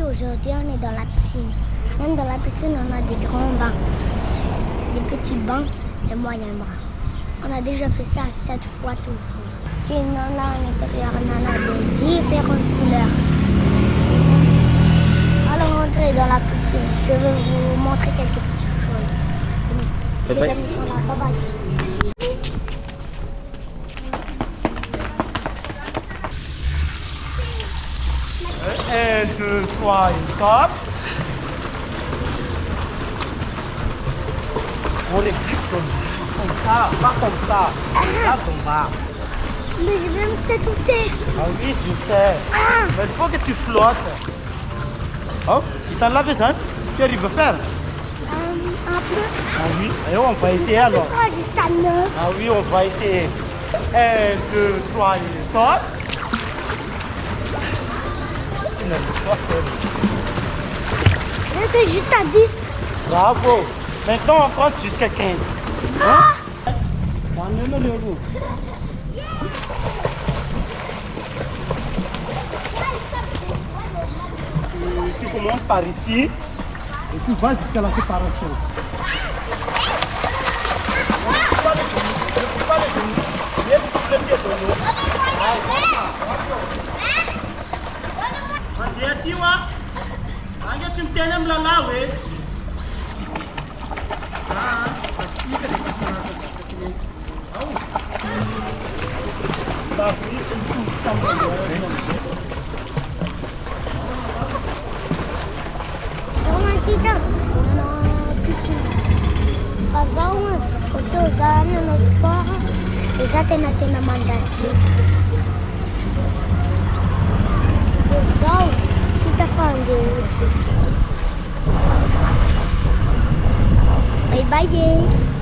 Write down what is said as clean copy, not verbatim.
aujourd'hui, on est dans la piscine. Même dans la piscine, on a des grands bancs, des petits bancs et moyens bancs. On a déjà fait ça 7 fois toujours. Et là, à l'intérieur, on a des différentes couleurs. Alors, entrez dans la piscine. Je vais vous montrer quelques petites choses. Les amis sont là. Bye bye. 1, 2, 3 et stop. On les clique comme ça, pas comme ça. Là, comme ça. Mais je vais me s'étouffer. Ah oui, je sais. Mais il faut que tu flottes. Oh, tu t'en laves ça? Tu arrives à faire? Un peu. Ah oui, et on va essayer alors. Ce sera juste à 9. Ah oui, on va essayer. 1, 2, 3 et stop. J'étais juste à 10. Bravo. Maintenant, on compte jusqu'à 15. Hein? Tu commences par ici et tu vas jusqu'à la séparation. Romantika, Pavão, Otozana, nos porra, exatamente na mandatia. Pessoal, você tá falando de hoje? Bye bye.